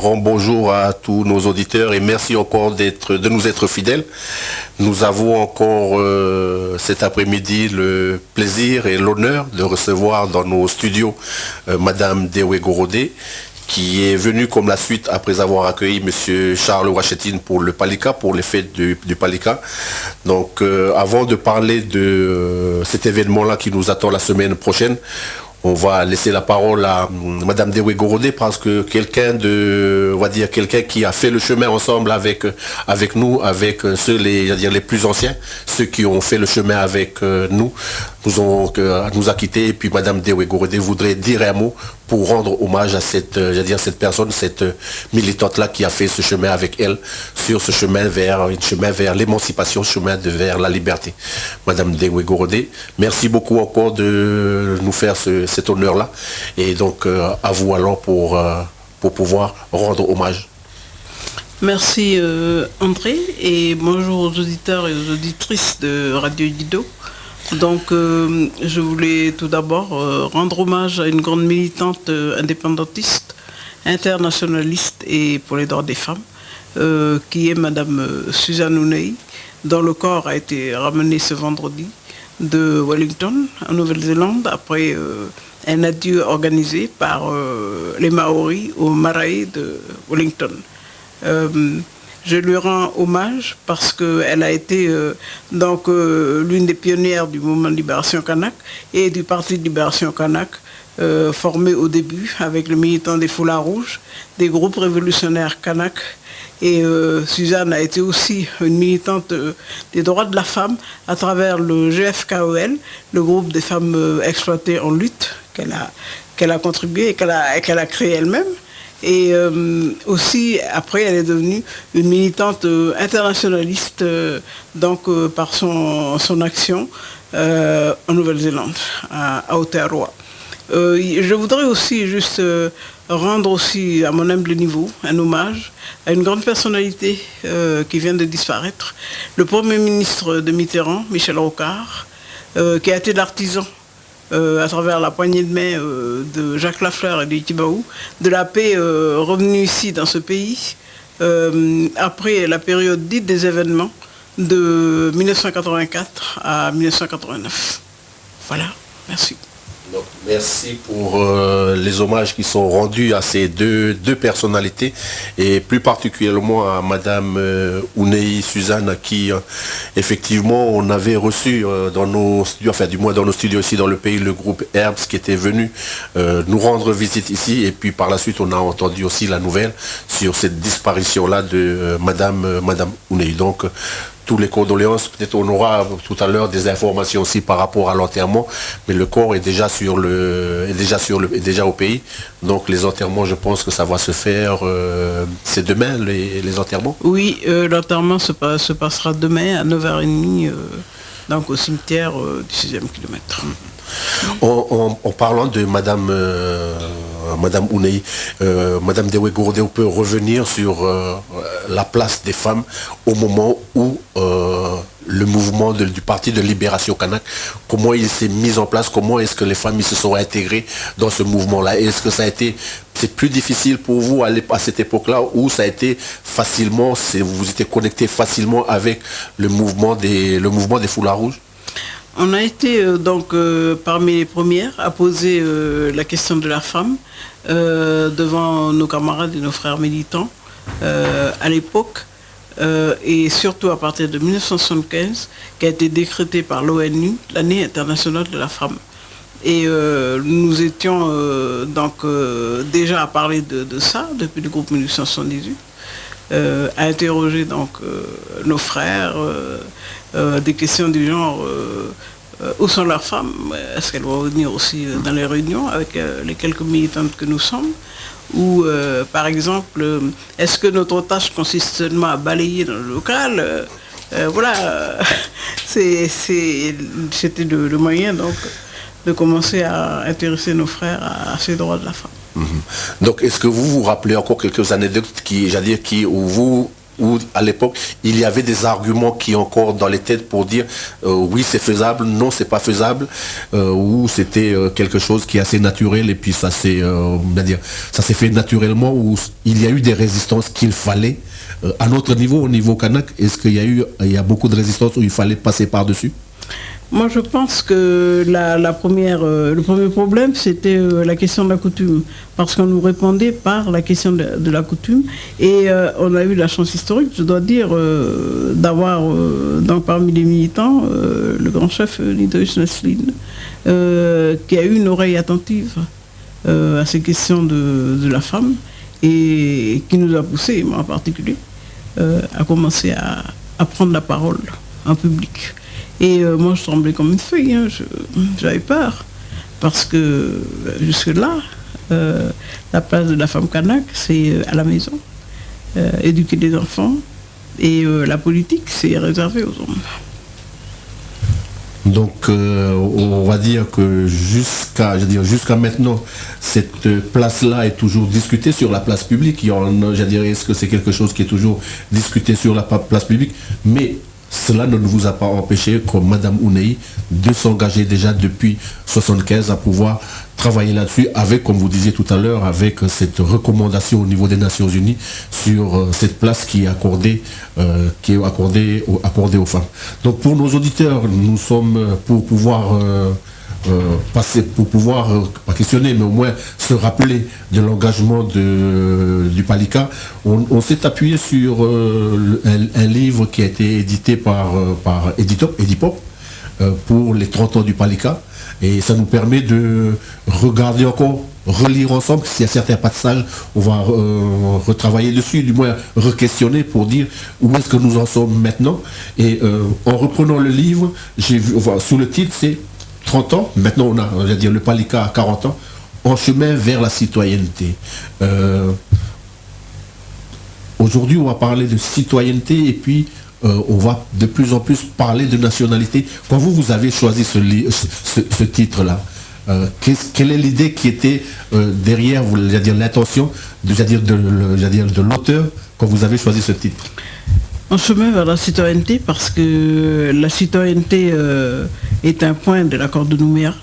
grand bonjour à tous nos auditeurs et merci encore de nous être fidèles. Nous avons encore cet après-midi le plaisir et l'honneur de recevoir dans nos studios Madame Dewe Gorodé, qui est venue comme la suite après avoir accueilli M. Charles Ouachetine pour le Palika, pour les fêtes du Palika. Donc avant de parler de cet événement-là qui nous attend la semaine prochaine, on va laisser la parole à Madame Dewe Gorodé parce que quelqu'un qui a fait le chemin ensemble avec nous, avec ceux les plus anciens, ceux qui ont fait le chemin avec nous a quittés. Et puis Madame Dewe Gorodé voudrait dire un mot pour rendre hommage à cette personne, cette militante-là qui a fait ce chemin avec elle, sur ce chemin vers l'émancipation, chemin vers la liberté. Madame Dewe Gorodé, merci beaucoup encore de nous faire cet honneur-là. Et donc, à vous alors pour pouvoir rendre hommage. Merci André, et bonjour aux auditeurs et aux auditrices de Radio Dido. Donc, je voulais tout d'abord rendre hommage à une grande militante indépendantiste, internationaliste et pour les droits des femmes, qui est Madame Suzanne Ounei, dont le corps a été ramené ce vendredi de Wellington, en Nouvelle-Zélande, après un adieu organisé par les Maoris au Marae de Wellington. Je lui rends hommage parce qu'elle a été l'une des pionnières du mouvement de libération kanak et du parti de libération kanak, formé au début avec le militant des Foulards Rouges, des groupes révolutionnaires kanak. Et Suzanne a été aussi une militante des droits de la femme à travers le GFKOL, le groupe des femmes exploitées en lutte qu'elle a contribué et qu'elle a créé elle-même. Et aussi, après, elle est devenue une militante internationaliste par son action en Nouvelle-Zélande, à Aotearoa. Je voudrais aussi juste rendre aussi, à mon humble niveau, un hommage à une grande personnalité qui vient de disparaître, le Premier ministre de Mitterrand, Michel Rocard, qui a été l'artisan à travers la poignée de main de Jacques Lafleur et de Itibaou, de la paix revenue ici dans ce pays, après la période dite des événements de 1984 à 1989. Voilà, merci. Donc, merci pour les hommages qui sont rendus à ces deux personnalités et plus particulièrement à Madame Ounei Suzanne, à qui effectivement on avait reçu dans nos studios, enfin du moins dans nos studios ici dans le pays, le groupe Herbs qui était venu nous rendre visite ici, et puis par la suite on a entendu aussi la nouvelle sur cette disparition-là de Madame Ounei. Donc tous les condoléances, peut-être on aura tout à l'heure des informations aussi par rapport à l'enterrement, mais le corps est déjà au pays. Donc les enterrements, je pense que ça va se faire, c'est demain les enterrements? Oui, l'enterrement se passera demain à 9h30, donc au cimetière du 6e kilomètre. En parlant de Madame Ounei, Madame Dewe Gorodé, on peut revenir sur la place des femmes au moment où le mouvement du parti de libération kanak, comment il s'est mis en place, comment est-ce que les femmes se sont intégrées dans ce mouvement-là? Est-ce que c'est plus difficile pour vous à cette époque-là, ou ça a été facilement, vous étiez connecté facilement avec le mouvement des Foulards Rouges? On a été parmi les premières à poser la question de la femme devant nos camarades et nos frères militants à l'époque, et surtout à partir de 1975, qui a été décrétée par l'ONU l'année internationale de la femme. Et nous étions déjà à parler de ça depuis le groupe 1878, à interroger nos frères, des questions du genre où sont leurs femmes, est-ce qu'elles vont venir aussi dans les réunions avec les quelques militantes que nous sommes, ou par exemple, est-ce que notre tâche consiste seulement à balayer dans le local? Voilà, c'était le moyen de commencer à intéresser nos frères à ces droits de la femme. Donc est-ce que vous vous rappelez encore quelques anecdotes où vous où à l'époque, il y avait des arguments qui encore dans les têtes pour dire oui c'est faisable, non c'est pas faisable, ou c'était quelque chose qui est assez naturel et puis ça s'est fait naturellement, où il y a eu des résistances qu'il fallait. À notre niveau, au niveau kanak, est-ce qu'il y a beaucoup de résistances où il fallait passer par-dessus? Moi, je pense que le premier problème, c'était la question de la coutume. Parce qu'on nous répondait par la question de la coutume. Et on a eu la chance historique, je dois dire, d'avoir donc parmi les militants le grand chef Nidoïch Naslin, qui a eu une oreille attentive à ces questions de la femme et qui nous a poussé, moi en particulier, à commencer à prendre la parole en public. Et moi, je tremblais comme une feuille, hein. J'avais peur. Parce que jusque-là, la place de la femme kanak, c'est à la maison, éduquer des enfants. Et la politique, c'est réservé aux hommes. Donc, on va dire que jusqu'à maintenant, cette place-là est toujours discutée sur la place publique. Est-ce que c'est quelque chose qui est toujours discuté sur la place publique? Mais cela ne vous a pas empêché, comme Madame Ounei, de s'engager déjà depuis 1975 à pouvoir travailler là-dessus avec, comme vous disiez tout à l'heure, avec cette recommandation au niveau des Nations Unies sur cette place qui est accordée aux femmes. Donc pour nos auditeurs, nous sommes pour pouvoir pas questionner, mais au moins se rappeler de l'engagement du Palika. On s'est appuyé sur un livre qui a été édité par Edipop pour les 30 ans du Palika. Et ça nous permet de regarder encore, relire ensemble. S'il y a certains passages, on va retravailler dessus, du moins re-questionner pour dire où est-ce que nous en sommes maintenant. Et en reprenant le livre, j'ai vu, sous le titre, c'est 30 ans, maintenant on va dire le Palika à 40 ans, en chemin vers la citoyenneté. Aujourd'hui, on va parler de citoyenneté et puis on va de plus en plus parler de nationalité. Quand vous avez choisi ce titre-là, quelle est l'idée qui était derrière, l'intention de l'auteur quand vous avez choisi ce titre? En chemin vers la citoyenneté, parce que la citoyenneté est un point de l'accord de Nouméa,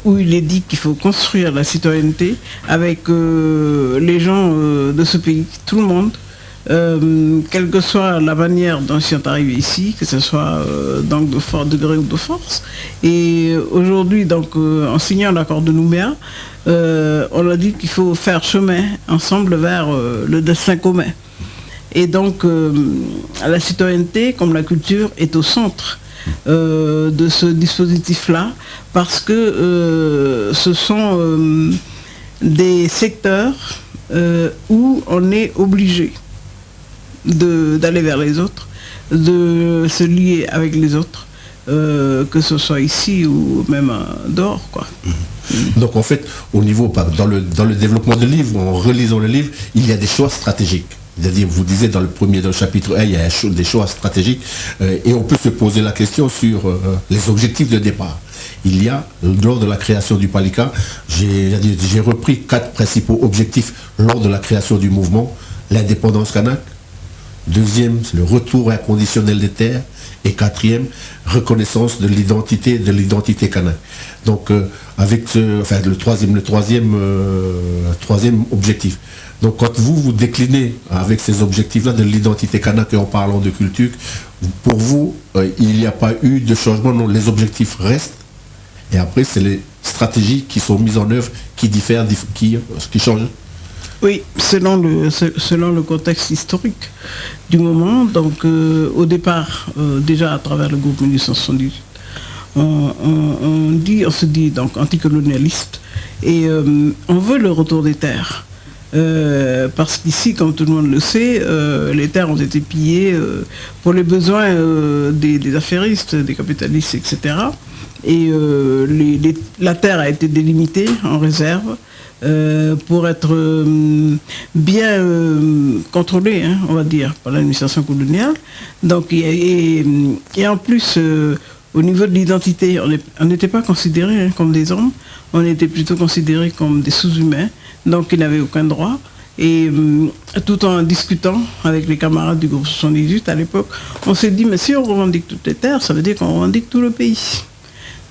où il est dit qu'il faut construire la citoyenneté avec les gens de ce pays, tout le monde, quelle que soit la manière dont ils sont arrivés ici, que ce soit donc de fort degré ou de force. Et aujourd'hui, donc, en signant l'accord de Nouméa, on a dit qu'il faut faire chemin ensemble vers le destin commun. Et donc, la citoyenneté, comme la culture, est au centre de ce dispositif-là, parce que ce sont des secteurs où on est obligé d'aller vers les autres, de se lier avec les autres, que ce soit ici ou même dehors, quoi. Donc en fait, au niveau, dans le développement du livre, en relisant le livre, il y a des choix stratégiques. C'est-à-dire, vous disiez dans le chapitre 1, il y a des choix stratégiques et on peut se poser la question sur les objectifs de départ. Il y a, lors de la création du Palika, j'ai repris 4 principaux objectifs lors de la création du mouvement. L'indépendance kanak. Deuxième, le retour inconditionnel des terres. Et 4e, reconnaissance de l'identité kanak. Donc, avec le troisième objectif. Donc, quand vous déclinez avec ces objectifs-là de l'identité kanak et en parlant de culture, pour vous, il n'y a pas eu de changement. Non, les objectifs restent. Et après, c'est les stratégies qui sont mises en œuvre qui diffèrent, qui changent. Oui, selon le contexte historique du moment. Donc, au départ, déjà à travers le groupe 1878, on se dit donc anticolonialiste et on veut le retour des terres. Parce qu'ici, comme tout le monde le sait, les terres ont été pillées pour les besoins des affairistes, des capitalistes, etc. Et la terre a été délimitée en réserve pour être bien contrôlée, hein, on va dire, par l'administration coloniale. Donc, et en plus, au niveau de l'identité, on n'était pas considérés comme des hommes, on était plutôt considérés comme des sous-humains, donc ils n'avaient aucun droit. Et tout en discutant avec les camarades du groupe 78 à l'époque, on s'est dit, mais si on revendique toutes les terres, ça veut dire qu'on revendique tout le pays.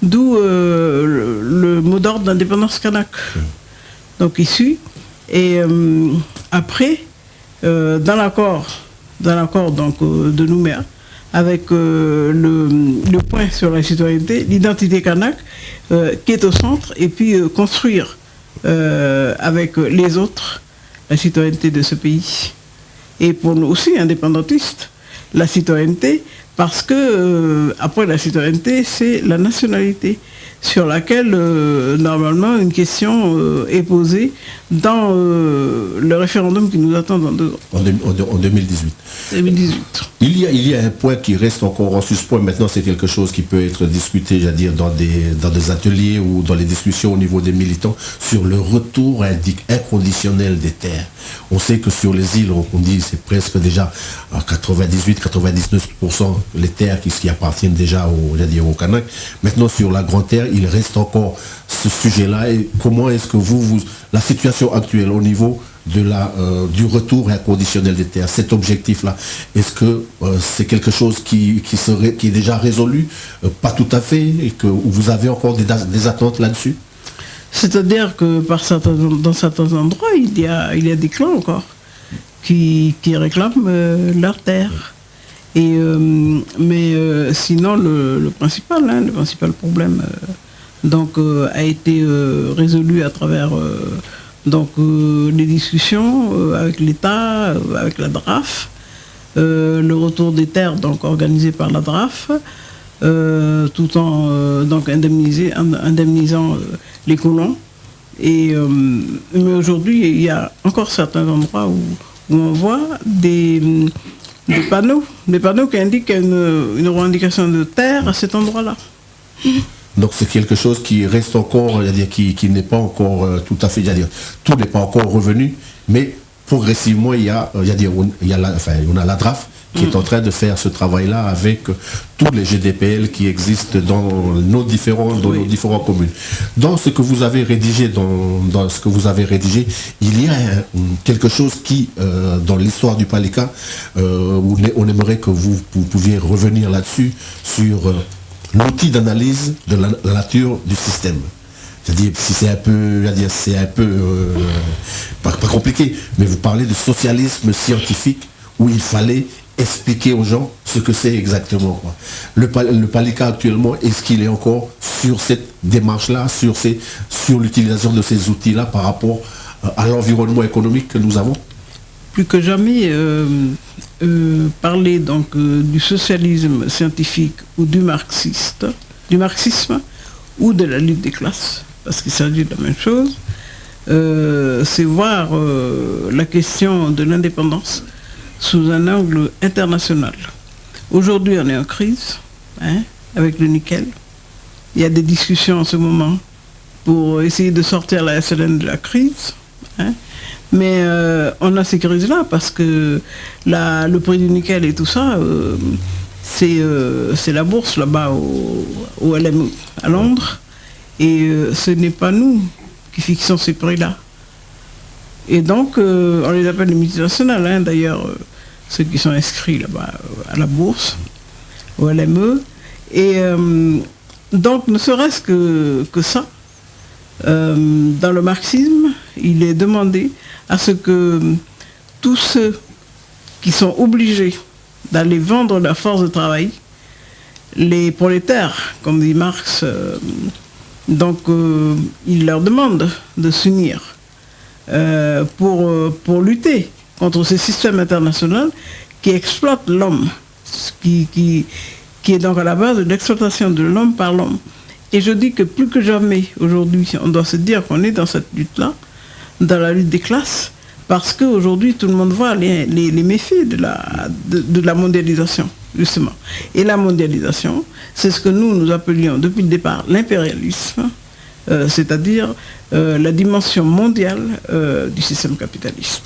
D'où le mot d'ordre d'indépendance kanak. Donc issu. Et après, dans l'accord donc de Nouméa, avec le point sur la citoyenneté, l'identité kanak qui est au centre, et puis construire avec les autres la citoyenneté de ce pays. Et pour nous aussi, indépendantistes, la citoyenneté, parce que après la citoyenneté, c'est la nationalité, sur laquelle normalement une question est posée dans le référendum qui nous attend dans 2 ans. En 2018. 2018. Il y a un point qui reste encore en suspens. Maintenant, c'est quelque chose qui peut être discuté, j'allais dire, dans des ateliers ou dans les discussions au niveau des militants sur le retour inconditionnel des terres. On sait que sur les îles, on dit c'est presque déjà à 98-99% les terres qui appartiennent déjà aux Kanaks. Maintenant, sur la Grande Terre, il reste encore ce sujet-là. Et comment est-ce que la situation actuelle au niveau du retour inconditionnel des terres, cet objectif-là, est-ce que c'est quelque chose qui est déjà résolu? Pas tout à fait, et que vous avez encore des attentes là-dessus? C'est-à-dire que dans certains endroits, il y a des clans encore qui réclament leur terre. Mais sinon, le principal problème a été résolu à travers les discussions avec l'État, avec la DRAF, le retour des terres organisé par la DRAF, tout en indemnisant les colons. Mais aujourd'hui, il y a encore certains endroits où on voit des panneaux qui indiquent une revendication de terre à cet endroit-là. Donc c'est quelque chose qui reste encore, qui n'est pas encore tout à fait, tout n'est pas encore revenu, mais progressivement on a la DRAF qui est en train de faire ce travail-là avec tous les GDPL qui existent dans nos différentes communes. Dans ce que vous avez rédigé, il y a quelque chose qui, dans l'histoire du Palika, on aimerait que vous pouviez revenir là-dessus, sur l'outil d'analyse de la nature du système. C'est-à-dire, si c'est un peu, pas compliqué, mais vous parlez de socialisme scientifique où il fallait expliquer aux gens ce que c'est exactement. Le Palika actuellement, est-ce qu'il est encore sur cette démarche-là, sur l'utilisation de ces outils-là par rapport à l'environnement économique que nous avons? Plus que jamais, parler du socialisme scientifique ou du marxisme ou de la lutte des classes, parce qu'il s'agit de la même chose, c'est voir la question de l'indépendance sous un angle international. Aujourd'hui, on est en crise avec le nickel. Il y a des discussions en ce moment pour essayer de sortir la SLN de la crise. Mais on a ces crises-là parce que le prix du nickel et tout ça, c'est la bourse là-bas au LME à Londres. Et ce n'est pas nous qui fixons ces prix-là. Et donc, on les appelle les multinationales, d'ailleurs, ceux qui sont inscrits là-bas à la bourse, au LME. Et donc, ne serait-ce que ça, dans le marxisme, il est demandé à ce que tous ceux qui sont obligés d'aller vendre la force de travail, les prolétaires, comme dit Marx, il leur demande de s'unir pour lutter contre ce système international qui exploite l'homme, qui est donc à la base de l'exploitation de l'homme par l'homme. Et je dis que plus que jamais, aujourd'hui, on doit se dire qu'on est dans cette lutte-là, dans la lutte des classes, parce qu'aujourd'hui, tout le monde voit les méfaits de la mondialisation, justement. Et la mondialisation, c'est ce que nous appelions depuis le départ l'impérialisme, c'est-à-dire la dimension mondiale du système capitaliste.